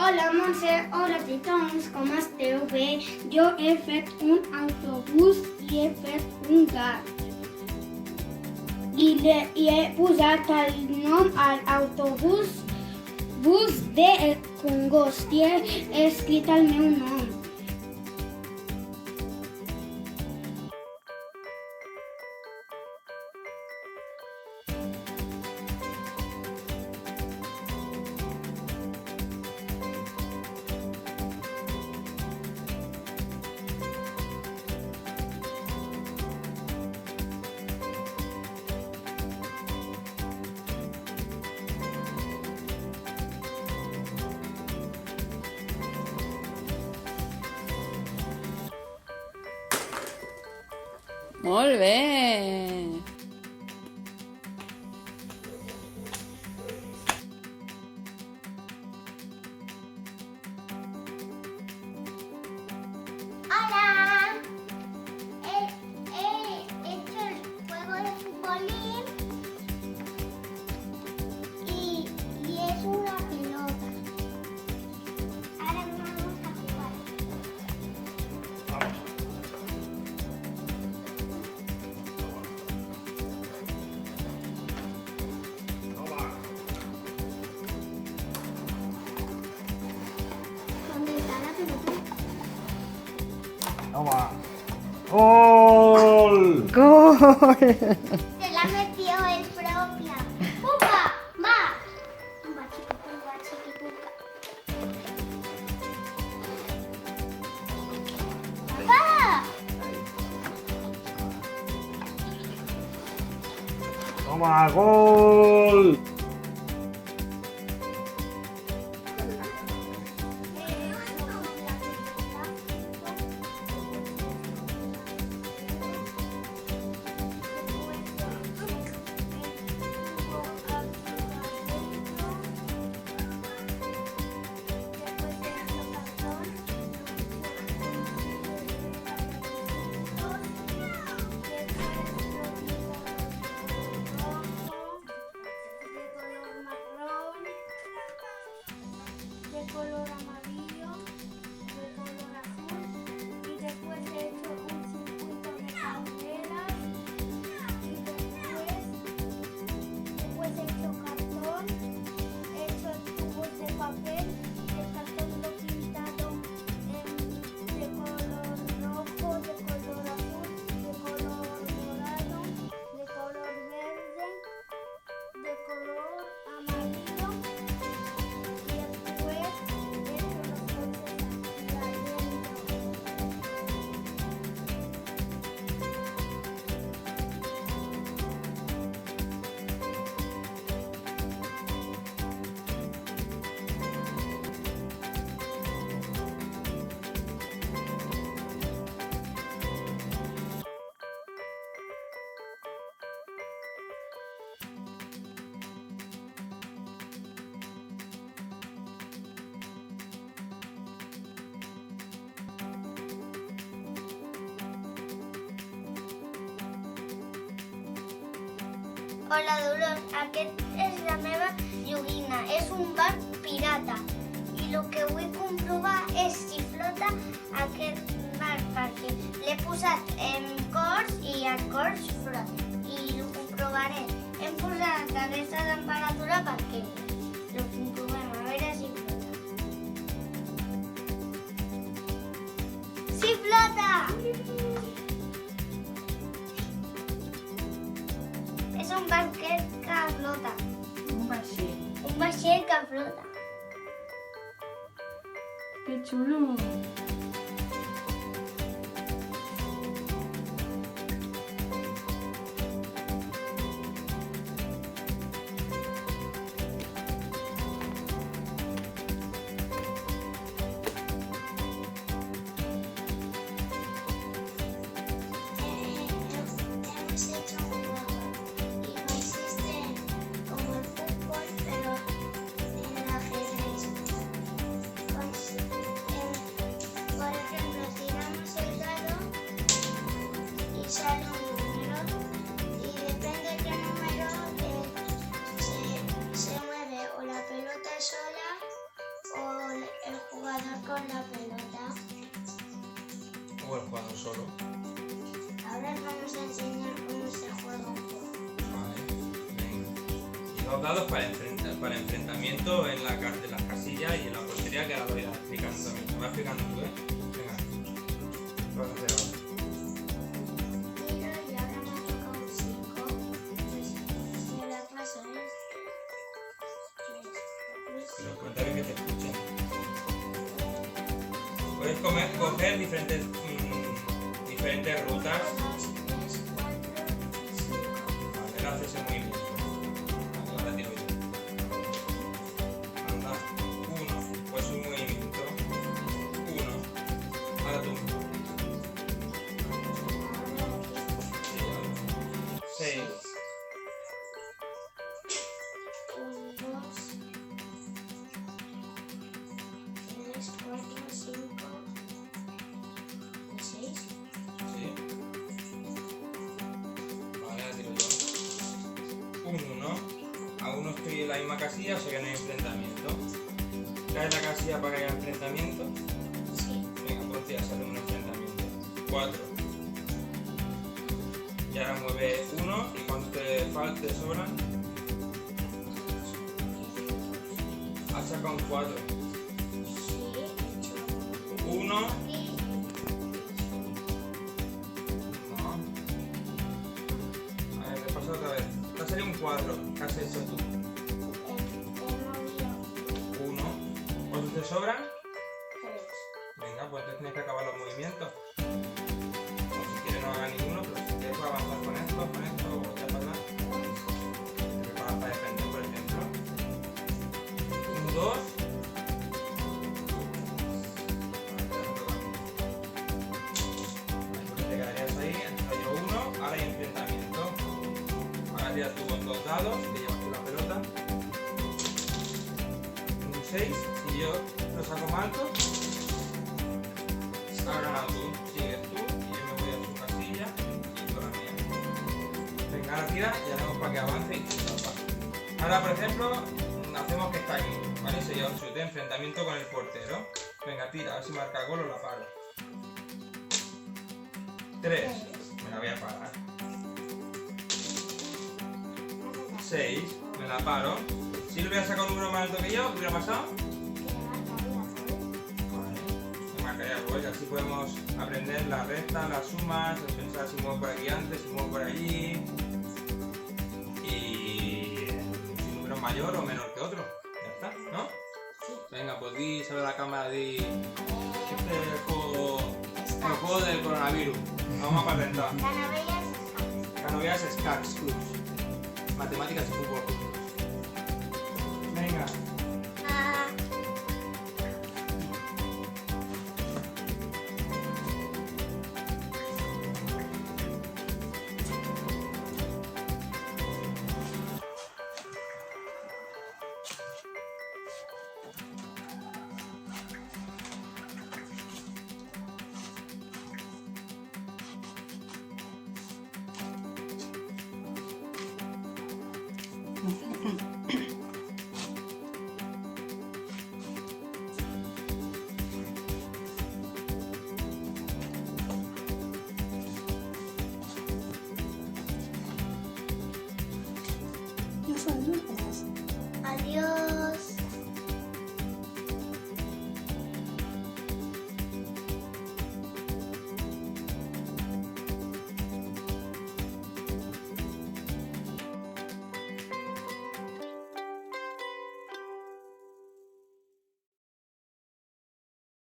Hola Montse, hola Titons, com esteu bé? Jo he fet un autobús i he fet un gat. I he posat el nom a l'autobús bus de Congost i he escrit el meu nom. Molt bé! Hola, he hecho el juego de futbolín y es una pelota. Ahora vamos a jugar. ¿Dónde está la pelota? Toma. ¡Gol! Gol! Se la metió él propia. ¡Pupa! ¡Va! ¡Pumba, chiquipuca! ¡Papá! Toma, gol. De color amarillo, de color azul y después he hecho un circuito de calderas y después he hecho cartón, he hecho tubos de papel, el cartón lo he pintado de color rojo, de color azul, de color morado, de color verde, de color amarillo. Y después he hecho los coches aquí adentro. Hola Dolors, aquest és la meva joguina, és un barc pirata i el que vull comprovar és si flota aquest barc perquè l'he posat en cors i el cors flota i ho comprovaré. Hem posat aquesta temperatura perquè ho comprovem, a veure si flota. ¡Sí flota! És un barquet que flota. Un vaixell. Un vaixell que flota. Que xulo! Hemos hecho un juego y consiste como el fútbol, pero en ajedrez. solo. Ahora os vamos a enseñar cómo se juega un juego. Vale, venga. Y los dados para enfrentamiento en las casillas y en la portería, que ahora lo voy a ir explicando también. Me vas explicando tú, ¿eh? Venga. ¿Qué vas a hacer ahora? Tiro y ahora me ha tocado un 5. Pues si la paso es... Pero cuéntame que te escuchen. Puedes coger diferentes rutas. 2, 3, 4, 5. Vale, ahora haces el movimiento. Vale, ahora tiro yo. Anda. 1. Pues un movimiento. 1. Ahora tú. 6. 1, 2, 3, 4, 5 y 6. Sí. Vale, ahora tiro yo. Un 1. Aún no estoy en la misma casilla, o sea que no hay enfrentamiento. Cae la casilla para que haya enfrentamiento. Sí. Venga, pues ya sale un enfrentamiento. 4. Y ahora mueve 1 y cuando te falte sobran, has sacado un 4. Sí, he hecho 1. aquí. No. A ver, te paso otra vez. Te ha salido un 4. ¿Qué has hecho tú? He movido 1. ¿Cuántos te sobran? 3. Venga, pues entonces tienes que acabar los movimientos. O si quieres no haga ninguno, pero si quieres avanzar con esto, o ya para atrás. Te preparas para defender, por ejemplo. Un 2. Te quedarías ahí, yo 1, ahora hay enfrentamiento. Ahora tiras tú con 2 dados, te llevas tú la pelota. Un 6, si yo lo saco más alto, has ganado tú, sigues tú, y yo me voy a tu casilla y tú a la mía. Venga, ahora tira y haremos para que avance y tapa. Ahora, por ejemplo, hacemos que está aquí, ¿vale? Sería un chute, enfrentamiento con el portero. Venga, tira, a ver si marca gol o la paro. 3, me la voy a parar. 6, me la paro. Si le hubiera sacado un número más alto que yo, ¿qué hubiera pasado? Me marcaría el gol y así podemos aprender la recta, las sumas, pensar si muevo por aquí antes, si muevo por allí. Y si un número mayor o menor que otro. Ya está, ¿no? Venga, pues di, sale la cámara, di. Este es el juego del coronavirus. Vamos a patentar. Canovillas Scars Clubs. Matemáticas y fútbol juntos. Venga.